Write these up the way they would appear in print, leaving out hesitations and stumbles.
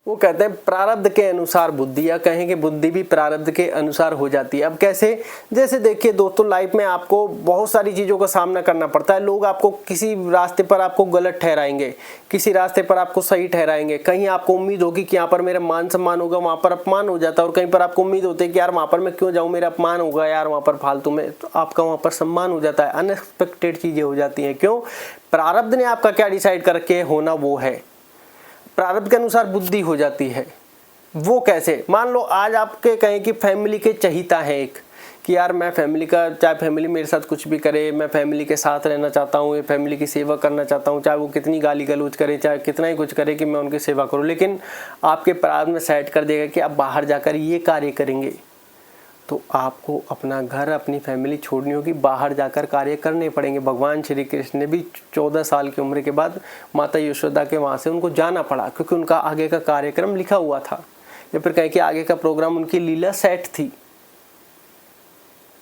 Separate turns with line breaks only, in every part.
वो कहते हैं प्रारब्ध के अनुसार बुद्धि, या कहें कि बुद्धि भी प्रारब्ध के अनुसार हो जाती है। अब कैसे? जैसे देखिए दोस्तों, लाइफ में आपको बहुत सारी चीज़ों का सामना करना पड़ता है। लोग आपको किसी रास्ते पर आपको गलत ठहराएंगे, किसी रास्ते पर आपको सही ठहराएंगे। कहीं आपको उम्मीद होगी कि यहाँ पर मेरा मान सम्मान होगा, वहाँ पर अपमान हो जाता है। और कहीं पर आपको उम्मीद होती है कि यार वहाँ पर मैं क्यों जाऊँ, मेरा अपमान होगा यार वहाँ पर फालतू में, तो आपका वहाँ पर सम्मान हो जाता है। अनएक्सपेक्टेड चीज़ें हो जाती हैं। क्यों? प्रारब्ध ने आपका क्या डिसाइड करके होना वो है। प्रारब्ध के अनुसार बुद्धि हो जाती है। वो कैसे? मान लो आज आपके कहें कि फैमिली के चहिता है एक, कि यार मैं फैमिली का, चाहे फैमिली मेरे साथ कुछ भी करे, मैं फैमिली के साथ रहना चाहता हूँ, फैमिली की सेवा करना चाहता हूँ, चाहे वो कितनी गाली गलौज करे, चाहे कितना ही कुछ करे, कि मैं उनकी सेवा करूँ। लेकिन आपके प्रारब्ध में सेट कर देगा कि आप बाहर जाकर ये कार्य करेंगे, तो आपको अपना घर, अपनी फैमिली छोड़नी होगी, बाहर जाकर कार्य करने पड़ेंगे। भगवान श्री कृष्ण ने भी 14 साल की उम्र के बाद माता यशोदा के वहाँ से उनको जाना पड़ा, क्योंकि उनका आगे का कार्यक्रम लिखा हुआ था, या फिर कहें कि आगे का प्रोग्राम, उनकी लीला सेट थी।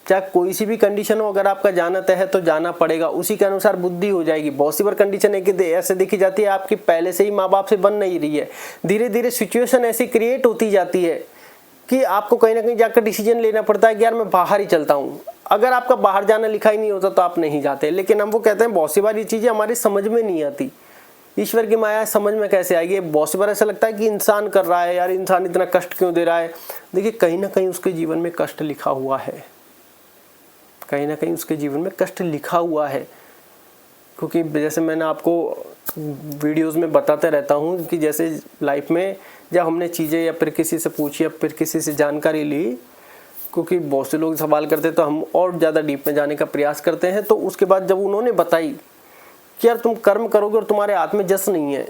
चाहे कोई सी भी कंडीशन हो, अगर आपका जाना तय है तो जाना पड़ेगा, उसी के अनुसार बुद्धि हो जाएगी। बहुत सी बार कंडीशन है कि ऐसे देखी जाती है आपकी पहले से ही माँ बाप से बन नहीं रही है, धीरे धीरे सिचुएशन ऐसी क्रिएट होती जाती है कि आपको कहीं ना कहीं जाकर डिसीजन लेना पड़ता है कि यार मैं बाहर ही चलता हूँ। अगर आपका बाहर जाना लिखा ही नहीं होता तो आप नहीं जाते। लेकिन हम वो कहते हैं बहुत सी बार ये चीज़ें हमारी समझ में नहीं आती। ईश्वर की माया समझ में कैसे आएगी? बहुत सी बार ऐसा लगता है कि इंसान कर रहा है, यार इंसान इतना कष्ट क्यों दे रहा है। देखिए कहीं ना कहीं उसके जीवन में कष्ट लिखा हुआ है, कहीं ना कहीं उसके जीवन में कष्ट लिखा हुआ है। क्योंकि जैसे मैंने आपको वीडियोस में बताते रहता हूँ कि जैसे लाइफ में जब हमने चीज़ें या फिर किसी से पूछी या फिर किसी से जानकारी ली, क्योंकि बहुत से लोग सवाल करते तो हम और ज़्यादा डीप में जाने का प्रयास करते हैं, तो उसके बाद जब उन्होंने बताई कि यार तुम कर्म करोगे और तुम्हारे हाथ में जस नहीं है,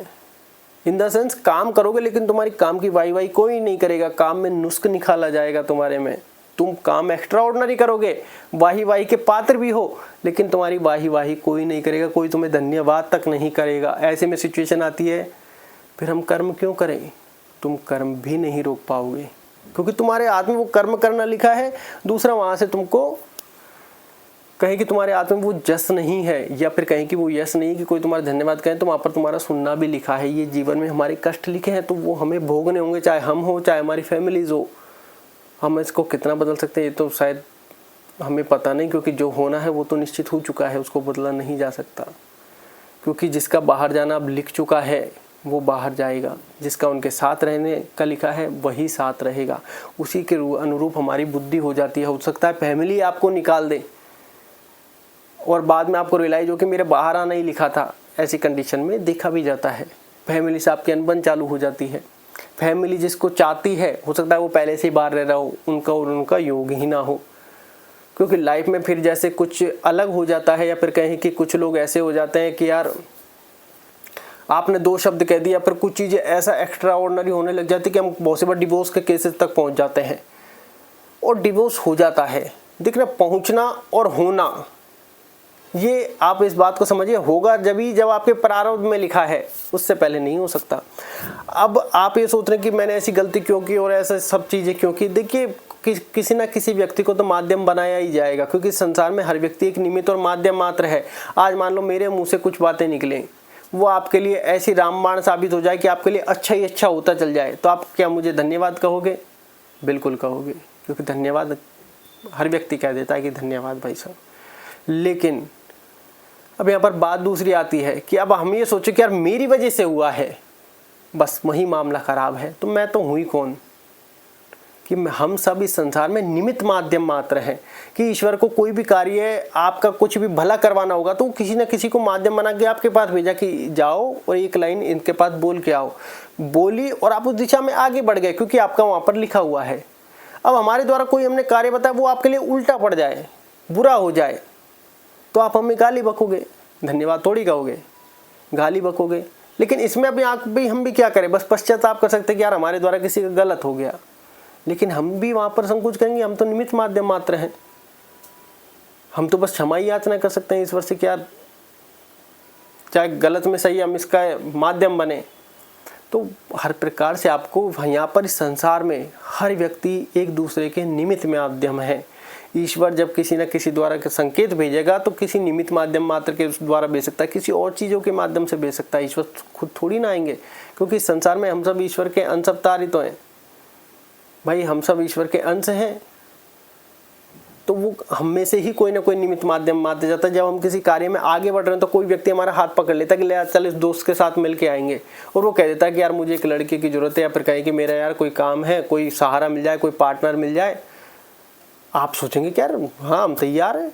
इन द सेंस काम करोगे लेकिन तुम्हारी काम की वाई कोई नहीं करेगा, काम में नुस्ख निकाला जाएगा तुम्हारे में। तुम काम एक्स्ट्रा ऑर्डिनरी करोगे, वाही के पात्र भी हो, लेकिन तुम्हारी वाही कोई नहीं करेगा, कोई तुम्हें धन्यवाद तक नहीं करेगा। ऐसे में सिचुएशन आती है, फिर हम कर्म क्यों करें? तुम कर्म भी नहीं रोक पाओगे, क्योंकि तुम्हारे हाथ में वो कर्म करना लिखा है। दूसरा, वहां से तुमको कहें कि तुम्हारे हाथ में वो जस नहीं है, या फिर कहें कि वो यश नहीं है कि कोई तुम्हारा धन्यवाद कहे, तो वहां पर तुम्हारा सुनना भी लिखा है। ये जीवन में हमारे कष्ट लिखे हैं, तो वो हमें भोगने होंगे, चाहे हम हो चाहे हमारी फैमिलीज हो। हम इसको कितना बदल सकते हैं ये तो शायद हमें पता नहीं, क्योंकि जो होना है वो तो निश्चित हो चुका है, उसको बदला नहीं जा सकता। क्योंकि जिसका बाहर जाना अब लिख चुका है वो बाहर जाएगा, जिसका उनके साथ रहने का लिखा है वही साथ रहेगा। उसी के अनुरूप हमारी बुद्धि हो जाती है। हो सकता है फैमिली आपको निकाल दे और बाद में आपको रियलाइज हो कि मेरे बाहर आना ही लिखा था। ऐसी कंडीशन में देखा भी जाता है, फैमिली से आपकी अनबन चालू हो जाती है। फैमिली जिसको चाहती है, हो सकता है वो पहले से ही बाहर रह रहा हो, उनका और उनका योग ही ना हो। क्योंकि लाइफ में फिर जैसे कुछ अलग हो जाता है, या फिर कहें कि कुछ लोग ऐसे हो जाते हैं कि यार आपने 2 शब्द कह दिया, पर कुछ चीज़ें ऐसा एक्स्ट्रा ऑर्डिनरी होने लग जाती है कि हम बहुत से बार डिवोर्स के केसेस तक पहुंच जाते हैं और डिवोर्स हो जाता है। देखना, पहुंचना और होना, ये आप इस बात को समझिए, होगा जब आपके प्रारब्ध में लिखा है, उससे पहले नहीं हो सकता। अब आप ये सोच रहे हैं कि मैंने ऐसी गलती क्यों की और ऐसे सब चीज़ें क्यों की। देखिए किसी ना किसी व्यक्ति को तो माध्यम बनाया ही जाएगा, क्योंकि संसार में हर व्यक्ति एक निमित्त और माध्यम मात्र है। आज मान लो मेरे मुंह से कुछ बातें निकलें, वो आपके लिए ऐसी रामबाण साबित हो जाए कि आपके लिए अच्छा ही अच्छा होता चल जाए, तो आप क्या मुझे धन्यवाद कहोगे? बिल्कुल कहोगे, क्योंकि धन्यवाद हर व्यक्ति कह देता है कि धन्यवाद भाई साहब। लेकिन अब यहाँ पर बात दूसरी आती है कि अब हम ये सोचे कि यार मेरी वजह से हुआ है, बस वही मामला खराब है, तो मैं तो हुई कौन? कि हम सब इस संसार में निमित्त माध्यम मात्र हैं। कि ईश्वर को कोई भी कार्य आपका कुछ भी भला करवाना होगा तो किसी न किसी को माध्यम बना के आपके पास भेजा कि जाओ और एक लाइन इनके पास बोल के आओ। बोली और आप उस दिशा में आगे बढ़ गए, क्योंकि आपका वहाँ पर लिखा हुआ है। अब हमारे द्वारा कोई हमने कार्य बताया, वो आपके लिए उल्टा पड़ जाए, बुरा हो जाए, तो आप हमें गाली बकोगे, धन्यवाद थोड़ी कहोगे, गाली बकोगे। लेकिन इसमें अभी हम भी क्या करें? बस पश्चाताप कर सकते हैं कि यार हमारे द्वारा किसी का गलत हो गया, लेकिन हम भी वहां पर संकोच करेंगे, हम तो निमित्त माध्यम मात्र हैं। हम तो बस क्षमा ही याचना कर सकते हैं ईश्वर से कि यार चाहे गलत में सही, हम इसका माध्यम बने। तो हर प्रकार से आपको यहाँ पर इस संसार में हर व्यक्ति एक दूसरे के निमित्त माध्यम है। ईश्वर जब किसी न किसी द्वारा संकेत भेजेगा तो किसी निमित्त माध्यम मात्र के द्वारा भेज सकता है, किसी और चीज़ों के माध्यम से भेज सकता है। ईश्वर खुद थोड़ी ना आएंगे, क्योंकि इस संसार में हम सब ईश्वर के अंश अवतार ही तो हैं भाई, हम सब ईश्वर के अंश हैं। तो वो हम में से ही कोई ना कोई निमित्त माध्यम मात्र जाता है। जब हम किसी कार्य में आगे बढ़ रहे हैं तो कोई व्यक्ति हमारा हाथ पकड़ लेता है कि ले यार चल इस दोस्त के साथ मिल के आएंगे, और वो कह देता है कि यार मुझे एक लड़के की जरूरत है, या फिर कहे कि मेरा यार कोई काम है, कोई सहारा मिल जाए, कोई पार्टनर मिल जाए। आप सोचेंगे कि यार हाँ हम तैयार हैं।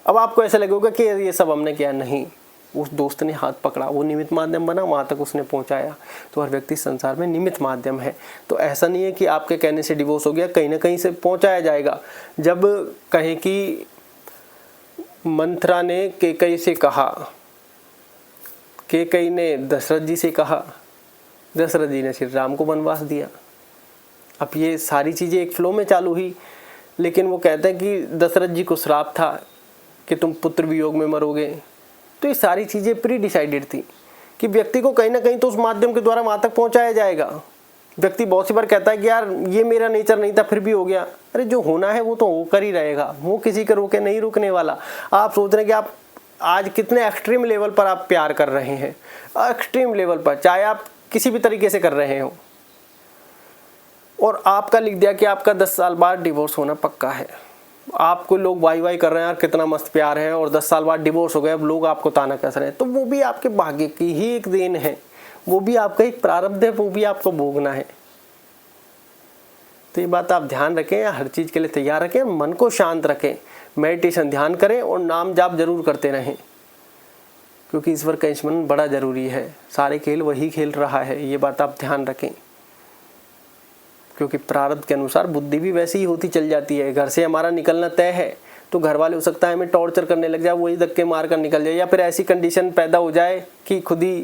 अब आपको ऐसा लगेगा कि ये सब हमने किया, नहीं, उस दोस्त ने हाथ पकड़ा, वो निमित्त माध्यम बना, वहाँ तक उसने पहुँचाया। तो हर व्यक्ति संसार में निमित्त माध्यम है। तो ऐसा नहीं है कि आपके कहने से डिवोर्स हो गया, कहीं ना कहीं से पहुँचाया जाएगा। जब कहें कि मंथरा ने कैकेयी से कहा, कैकेयी ने दशरथ जी से कहा, दशरथ जी ने श्री राम को वनवास दिया। अब ये सारी चीज़ें एक फ्लो में चालू हुई, लेकिन वो कहते हैं कि दशरथ जी को श्राप था कि तुम पुत्र वियोग में मरोगे। तो ये सारी चीज़ें प्री डिसाइडेड थी कि व्यक्ति को कहीं ना कहीं तो उस माध्यम के द्वारा वहाँ तक पहुँचाया जाएगा। व्यक्ति बहुत सी बार कहता है कि यार ये मेरा नेचर नहीं था फिर भी हो गया। अरे जो होना है वो तो होकर ही रहेगा, वो किसी के रोके नहीं रुकने वाला। आप सोच रहे हैं कि आप आज कितने एक्सट्रीम लेवल पर आप प्यार कर रहे हैं, एक्सट्रीम लेवल पर, चाहे आप किसी भी तरीके से कर रहे हो, और आपका लिख दिया कि आपका 10 साल बाद डिवोर्स होना पक्का है। आपको लोग वाई वाई कर रहे हैं यार कितना मस्त प्यार है, और 10 साल बाद डिवोर्स हो गया, अब लोग आपको ताना कस रहे हैं। तो वो भी आपके भाग्य की ही एक देन है, वो भी आपका एक प्रारब्ध है, वो भी आपको भोगना है। तो ये बात आप ध्यान रखें, हर चीज़ के लिए तैयार रखें, मन को शांत रखें, मेडिटेशन ध्यान करें और नाम जाप जरूर करते रहें, क्योंकि ईश्वर का स्मरण बड़ा जरूरी है। सारे खेल वही खेल रहा है, ये बात आप ध्यान रखें। क्योंकि प्रारब्ध के अनुसार बुद्धि भी वैसी ही होती चल जाती है। घर से हमारा निकलना तय है तो घर वाले हो सकता है हमें टॉर्चर करने लग जाए, वही धक्के मार कर निकल जाए, या फिर ऐसी कंडीशन पैदा हो जाए कि खुद ही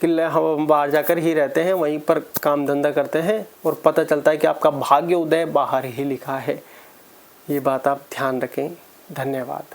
कि हम बाहर जाकर ही रहते हैं, वहीं पर काम धंधा करते हैं, और पता चलता है कि आपका भाग्य उदय बाहर ही लिखा है। ये बात आप ध्यान रखें। धन्यवाद।